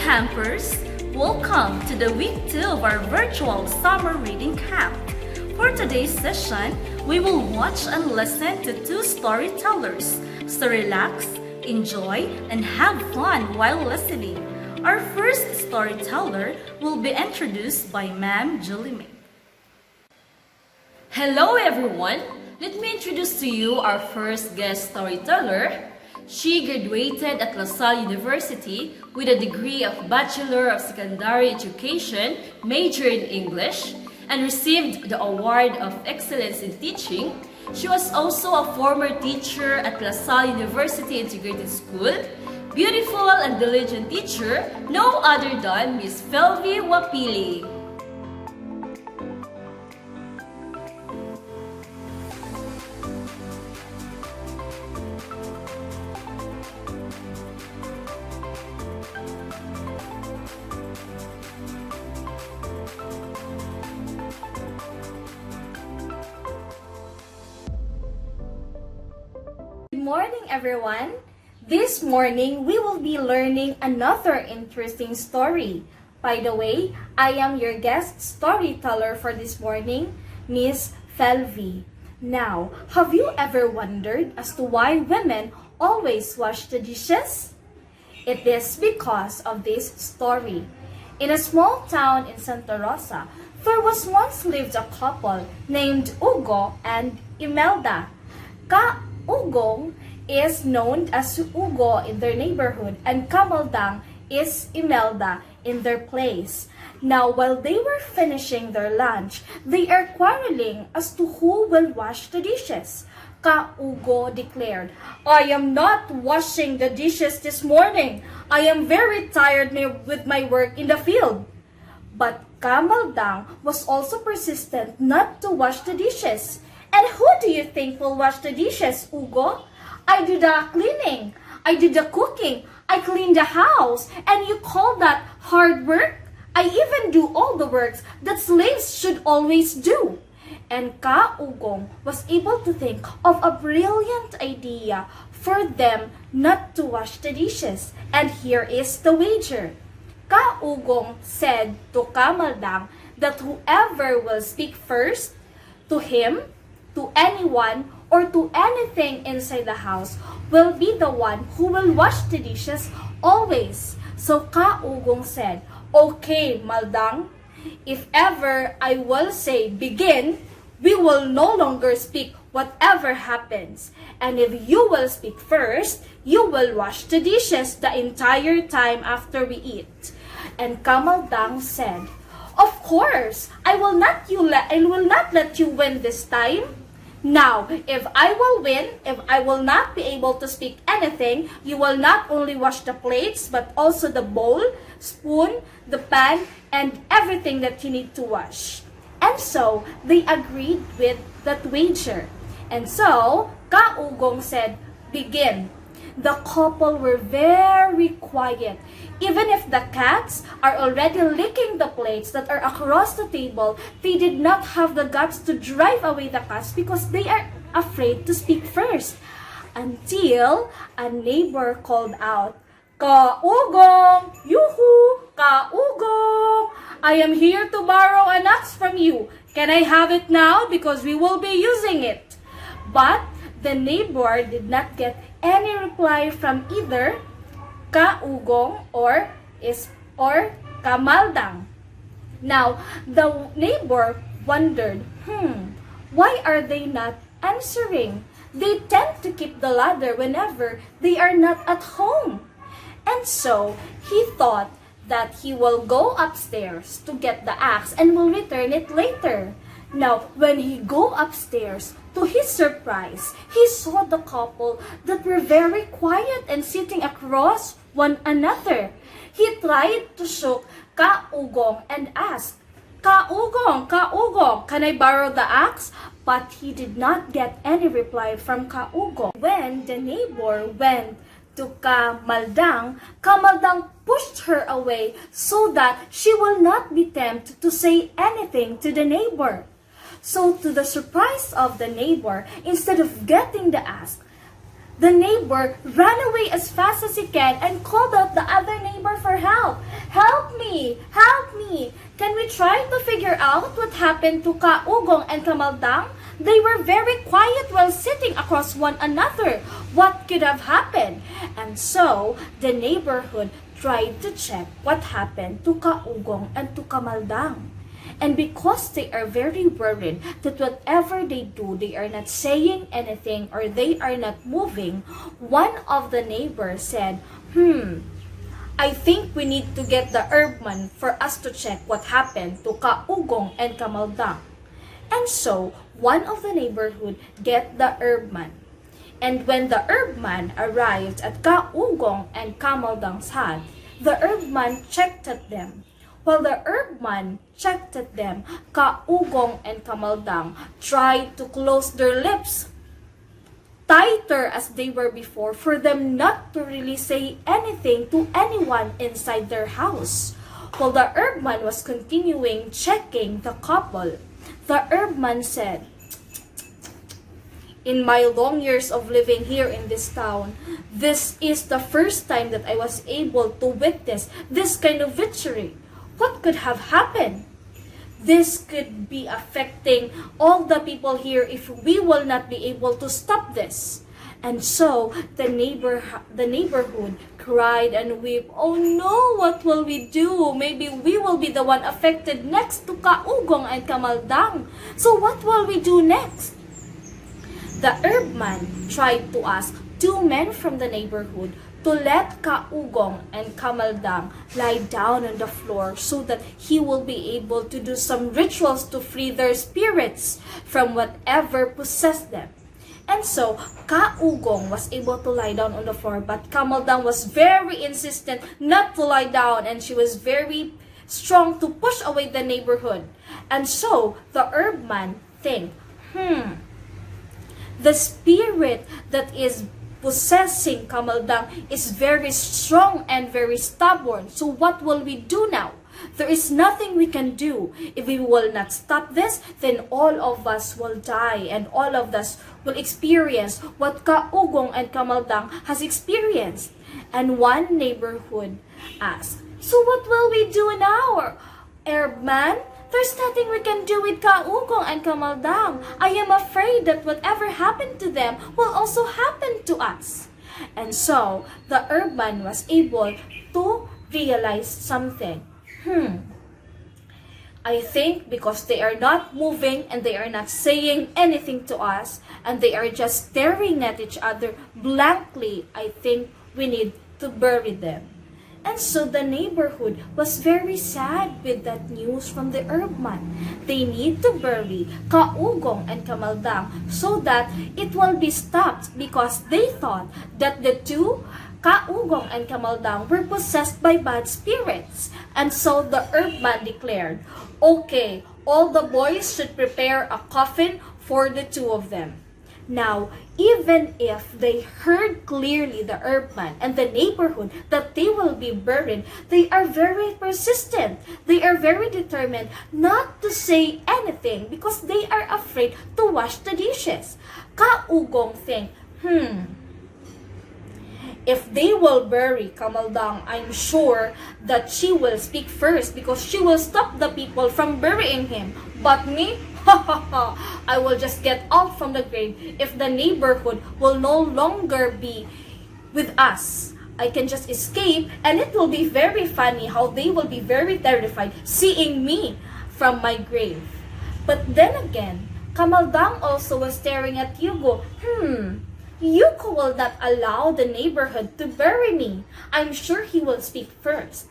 campers! Welcome to the week 2 of our virtual summer reading camp. For today's session, we will watch and listen to two storytellers. So relax, enjoy, and have fun while listening. Our first storyteller will be introduced by Ma'am Julie May. Hello everyone! Let me introduce to you our first guest storyteller. She graduated at LaSalle University with a degree of Bachelor of Secondary Education, major in English, and received the Award of Excellence in Teaching. She was also a former teacher at LaSalle University Integrated School. Beautiful and diligent teacher, no other than Miss Felvy Wapili. Good morning, everyone. This morning, we will be learning another interesting story. By the way, I am your guest storyteller for this morning, Miss Felvy. Now, have you ever wondered as to why women always wash the dishes? It is because of this story. In a small town in Santa Rosa, there was once lived a couple named Ugo and Imelda. Ugong is known as Ugo in their neighborhood and Kamaldang is Imelda in their place. Now, while they were finishing their lunch, they are quarreling as to who will wash the dishes. Ugo declared, "I am not washing the dishes this morning. I am very tired with my work in the field." But Kamaldang was also persistent not to wash the dishes. "And who do you think will wash the dishes, Ugo? I do the cleaning. I do the cooking. I clean the house. And you call that hard work? I even do all the works that slaves should always do." And Ugong was able to think of a brilliant idea for them not to wash the dishes. And here is the wager. Ugong said to Kamaldang that whoever will speak first to him, to anyone, or to anything inside the house will be the one who will wash the dishes always. So Ugong said, "Okay, Maldang, if ever I will say begin, we will no longer speak whatever happens. And if you will speak first, you will wash the dishes the entire time after we eat." And Kamaldang said, "Of course, I will not let you win this time. Now, if I will win, if I will not be able to speak anything, you will not only wash the plates, but also the bowl, spoon, the pan, and everything that you need to wash." And so, they agreed with that wager. And so, Ugong said, "Begin." The couple were very quiet. Even if the cats are already licking the plates that are across the table, they did not have the guts to drive away the cats because they are afraid to speak first. Until a neighbor called out, "Ugong! Yoo-hoo! Ugong! I am here to borrow an axe from you. Can I have it now because we will be using it?" But the neighbor did not get any reply from either Ugong or Kamaldang. Now, the neighbor wondered, why are they not answering? They tend to keep the ladder whenever they are not at home. And so, he thought that he will go upstairs to get the axe and will return it later. Now, when he go upstairs, to his surprise, he saw the couple that were very quiet and sitting across one another. He tried to shook Ugong and asked, Ugong, can I borrow the axe?" But he did not get any reply from Ugong. When the neighbor went to Kamaldang, Kamaldang pushed her away so that she will not be tempted to say anything to the neighbor. So to the surprise of the neighbor, instead of getting the axe, The neighbor ran away as fast as he can and called out the other neighbor for help. Help me! Help me! Can we try to figure out what happened to Kaugong and Kamaldang? They were very quiet while sitting across one another. What could have happened? And so, the neighborhood tried to check what happened to Kaugong and to Kamaldang. And because they are very worried that whatever they do, they are not saying anything or they are not moving, one of the neighbors said, I think we need to get the herbman for us to check what happened to Kaugong and Kamaldang. And so, one of the neighborhood get the herbman. And when the herbman arrived at Kaugong and Kamaldang's hut, the herbman checked at them. While the herbman checked at them, Kaugong and Kamaldang tried to close their lips tighter as they were before for them not to really say anything to anyone inside their house. While the herbman was continuing checking the couple, the herbman said, in my long years of living here in this town, this is the first time that I was able to witness this kind of victory. What could have happened? This could be affecting all the people here if we will not be able to stop this. And so the neighborhood cried and wept, oh no, what will we do? Maybe we will be the one affected next to Kaugong and Kamaldang. So what will we do next? The herbman tried to ask two men from the neighborhood to let Kaugong and Kamaldang lie down on the floor so that he will be able to do some rituals to free their spirits from whatever possessed them. And so, Kaugong was able to lie down on the floor, but Kamaldang was very insistent not to lie down, and she was very strong to push away the neighborhood. And so, the herbman think, the spirit that is possessing Kamaldang is very strong and very stubborn. So what will we do now? There is nothing we can do. If we will not stop this, then all of us will die and all of us will experience what Kaugong and Kamaldang has experienced. And one neighborhood asked, so what will we do now, herbman? There's nothing we can do with Kaugong and Kamaldang. I am afraid that whatever happened to them will also happen to us. And so, the herbman was able to realize something. I think because they are not moving and they are not saying anything to us and they are just staring at each other blankly, I think we need to bury them. And so the neighborhood was very sad with that news from the herbman. They need to bury Kaugong and Kamaldang so that it will be stopped because they thought that the two, Kaugong and Kamaldang, were possessed by bad spirits. And so the herbman declared, okay, all the boys should prepare a coffin for the two of them. Now, even if they heard clearly the herbman and the neighborhood that they will be buried, they are very persistent. They are very determined not to say anything because they are afraid to wash the dishes. Kaugong think, if they will bury Kamaldang, I'm sure that she will speak first because she will stop the people from burying him. But me, I will just get out from the grave if the neighborhood will no longer be with us. I can just escape and it will be very funny how they will be very terrified seeing me from my grave. But then again, Kamaldang also was staring at Yugo. Yuko will not allow the neighborhood to bury me. I'm sure he will speak first.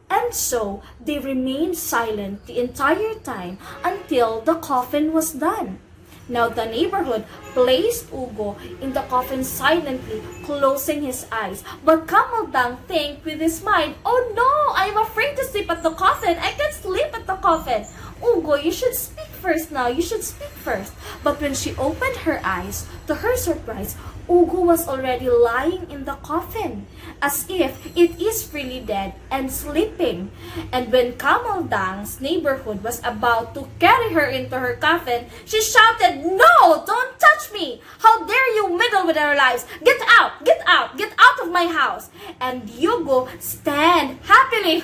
And so, they remained silent the entire time until the coffin was done. Now the neighborhood placed Ugo in the coffin silently, closing his eyes. But Kamaldang think with his mind, oh no, I'm afraid to sleep at the coffin. I can't sleep at the coffin. Ugo, you should speak first now. You should speak first. But when she opened her eyes, to her surprise, Ugo was already lying in the coffin, as if it is really dead and sleeping. And when Kamaldang's neighborhood was about to carry her into her coffin, she shouted, "No! Don't touch me! How dare you meddle with our lives! Get out! Get out! Get out of my house!" And Ugo stand happily.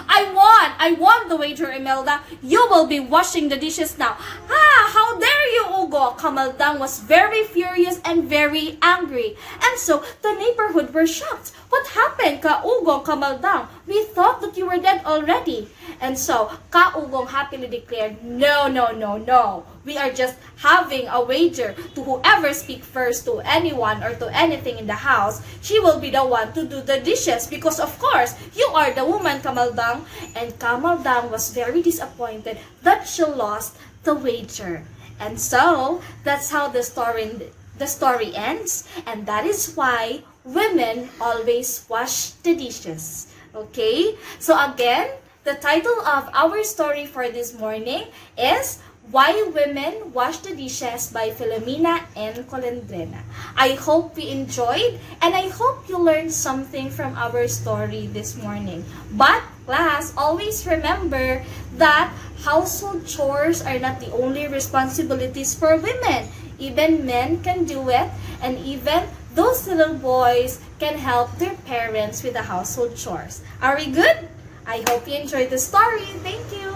I won the wager, Imelda. You will be washing the dishes now. How dare you, Ugo! Kamaldang was very furious and very angry. And so the neighborhood were shocked. What happened, Ka-Ugong, Kamaldang? We thought that you were dead already. And so Ka-Ugong happily declared, No. We are just having a wager to whoever speak first to anyone or to anything in the house, she will be the one to do the dishes because of course you are the woman, Kamaldang. And Kamaldang was very disappointed that she lost the wager. And so that's how the story ends, and that is why women always wash the dishes. Okay? So again, the title of our story for this morning is Why Women Wash the Dishes by Filomena and Colendrena. I hope we enjoyed and I hope you learned something from our story this morning. But class, always remember that household chores are not the only responsibilities for women. Even men can do it, and even those little boys can help their parents with the household chores. Are we good? I hope you enjoyed the story. Thank you.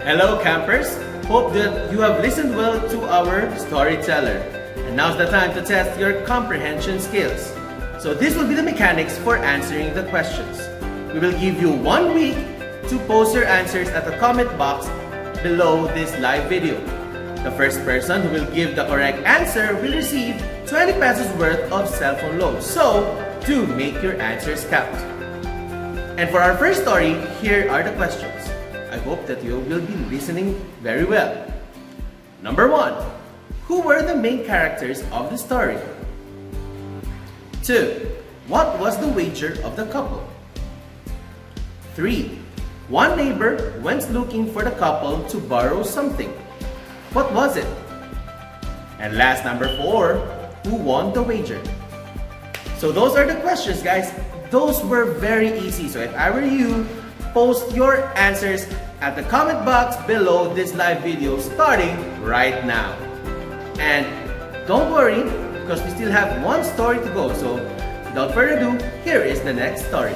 Hello campers! Hope that you have listened well to our storyteller. And now's the time to test your comprehension skills. So this will be the mechanics for answering the questions. We will give you 1 week to post your answers at the comment box below this live video. The first person who will give the correct answer will receive 20 pesos worth of cell phone loan. So do make your answers count. And for our first story, here are the questions. I hope that you will be listening very well. Number 1. Who were the main characters of the story? 2. What was the wager of the couple? 3. One neighbor went looking for the couple to borrow something. What was it? And last, number 4. Who won the wager? So those are the questions, guys. Those were very easy. So if I were you, post your answers at the comment box below this live video starting right now. And don't worry, because we still have one story to go. So without further ado, here is the next story.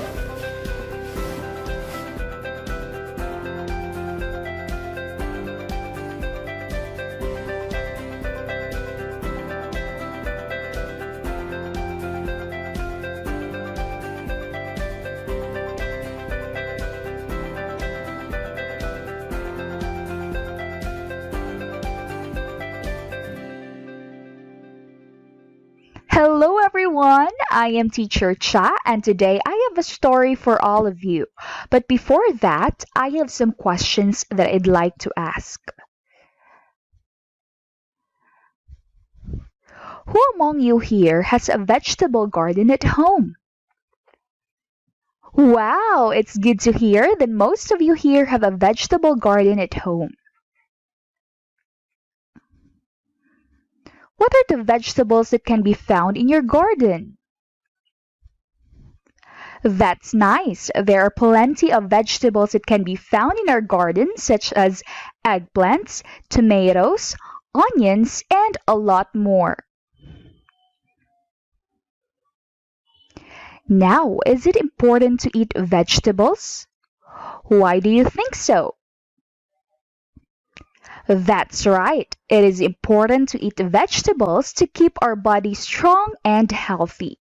Hello everyone, I am Teacher Cha and today I have a story for all of you. But before that, I have some questions that I'd like to ask. Who among you here has a vegetable garden at home? Wow, it's good to hear that most of you here have a vegetable garden at home. What are the vegetables that can be found in your garden? That's nice. There are plenty of vegetables that can be found in our garden, such as eggplants, tomatoes, onions, and a lot more. Now, is it important to eat vegetables? Why do you think so? That's right. It is important to eat vegetables to keep our body strong and healthy.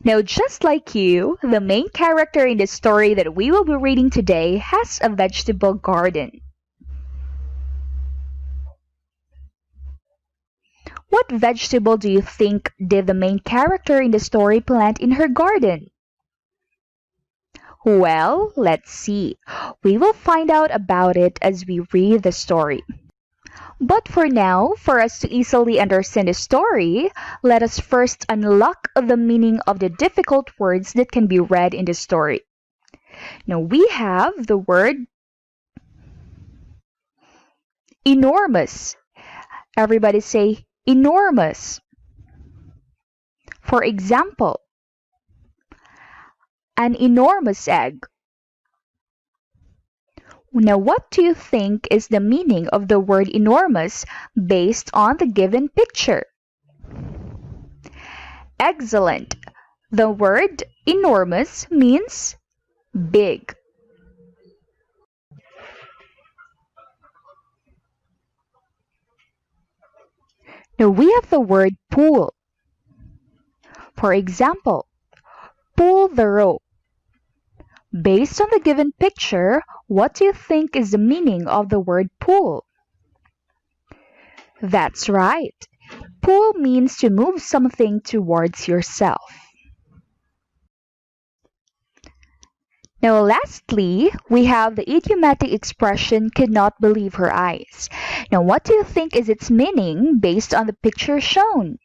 Now, just like you, the main character in the story that we will be reading today has a vegetable garden. What vegetable do you think did the main character in the story plant in her garden? Well, let's see. We will find out about it as we read the story. But for now, for us to easily understand the story, let us first unlock the meaning of the difficult words that can be read in the story. Now we have the word enormous. Everybody say enormous. For example, an enormous egg. Now, what do you think is the meaning of the word enormous based on the given picture? Excellent. The word enormous means big. Now, we have the word pull. For example, pull the rope. Based on the given picture, what do you think is the meaning of the word pull? That's right. Pull means to move something towards yourself. Now lastly, we have the idiomatic expression could not believe her eyes. Now what do you think is its meaning based on the picture shown?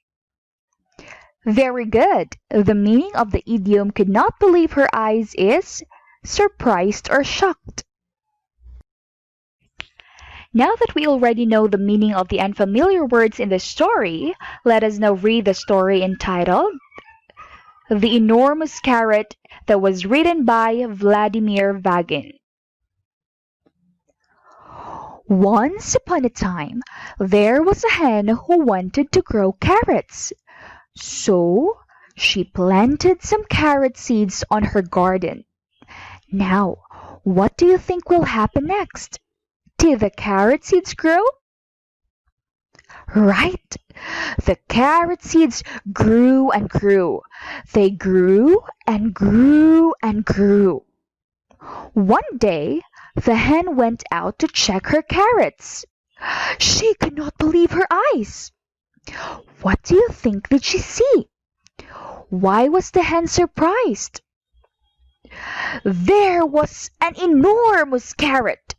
Very good. The meaning of the idiom could not believe her eyes is surprised or shocked. Now that we already know the meaning of the unfamiliar words in the story, let us now read the story entitled The Enormous Carrot, that was written by Vladimir Vagin. Once upon a time, there was a hen who wanted to grow carrots. So, she planted some carrot seeds on her garden. Now, what do you think will happen next? Did the carrot seeds grow? Right. The carrot seeds grew and grew. They grew and grew and grew. One day, the hen went out to check her carrots. She could not believe her eyes. What do you think did she see? Why was the hen surprised? There was an enormous carrot.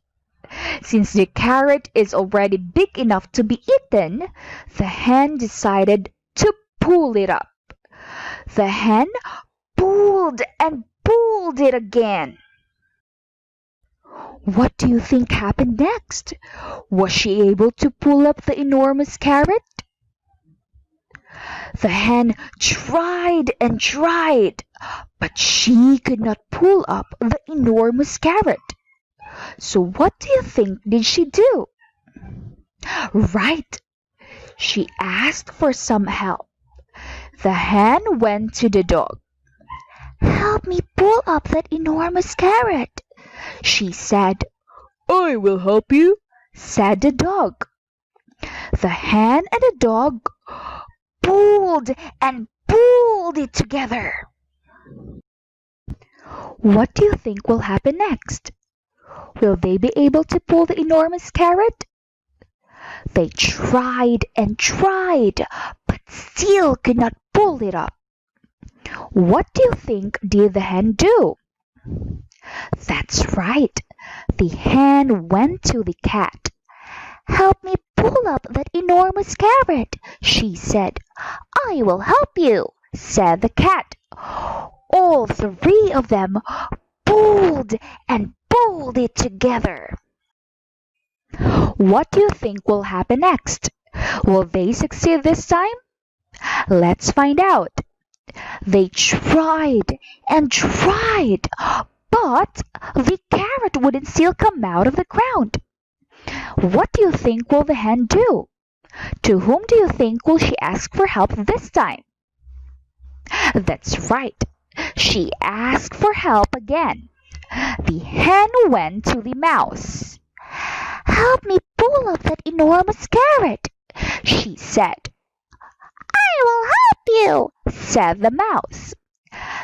Since the carrot is already big enough to be eaten, the hen decided to pull it up. The hen pulled and pulled it again. What do you think happened next? Was she able to pull up the enormous carrot? The hen tried and tried, but she could not pull up the enormous carrot. So what do you think did she do? Right. She asked for some help. The hen went to the dog. Help me pull up that enormous carrot, she said. I will help you, said the dog. The hen and the dog pulled and pulled it together. What do you think will happen next? Will they be able to pull the enormous carrot? They tried and tried, but still could not pull it up. What do you think did the hen do? That's right. The hen went to the cat. Help me pull up that enormous carrot, she said. I will help you, said the cat. All three of them pulled and pulled it together. What do you think will happen next? Will they succeed this time? Let's find out. They tried and tried, but the carrot wouldn't still come out of the ground. What do you think will the hen do? To whom do you think will she ask for help this time? That's right. She asked for help again. The hen went to the mouse. Help me pull up that enormous carrot, she said. I will help you, said the mouse.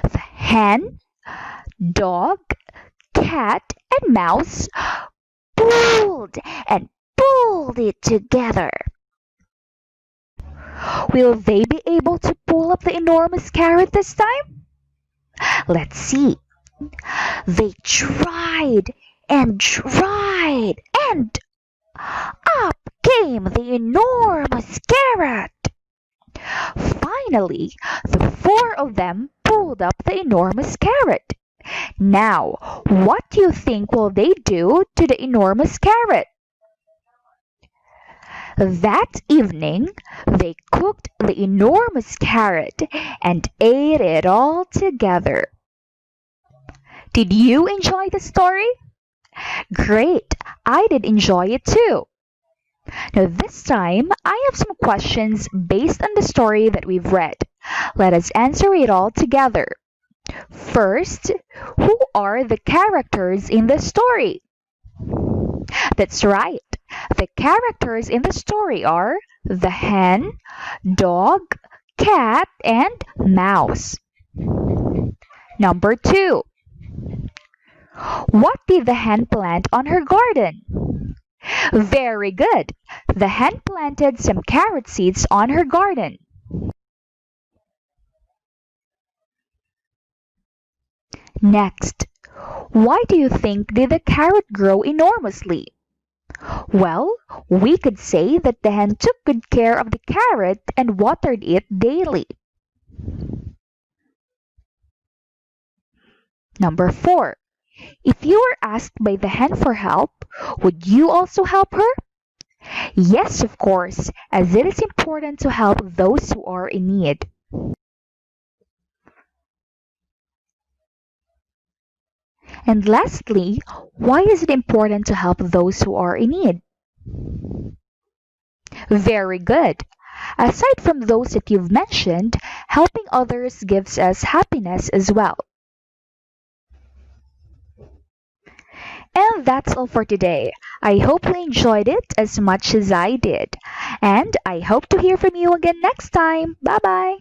The hen, dog, cat, and mouse pulled and pulled it together. Will they be able to pull up the enormous carrot this time? Let's see. They tried and tried, and up came the enormous carrot. Finally, the four of them pulled up the enormous carrot. Now, what do you think will they do to the enormous carrot? That evening, they cooked the enormous carrot and ate it all together. Did you enjoy the story? Great! I did enjoy it too. Now this time, I have some questions based on the story that we've read. Let us answer it all together. First, who are the characters in the story? That's right. The characters in the story are the hen, dog, cat, and mouse. Number 2. What did the hen plant on her garden? Very good. The hen planted some carrot seeds on her garden. Next, why do you think did the carrot grow enormously? Well, we could say that the hen took good care of the carrot and watered it daily. Number 4. If you were asked by the hen for help, would you also help her? Yes, of course, as it is important to help those who are in need. And lastly, why is it important to help those who are in need? Very good. Aside from those that you've mentioned, helping others gives us happiness as well. And that's all for today. I hope you enjoyed it as much as I did. And I hope to hear from you again next time. Bye-bye.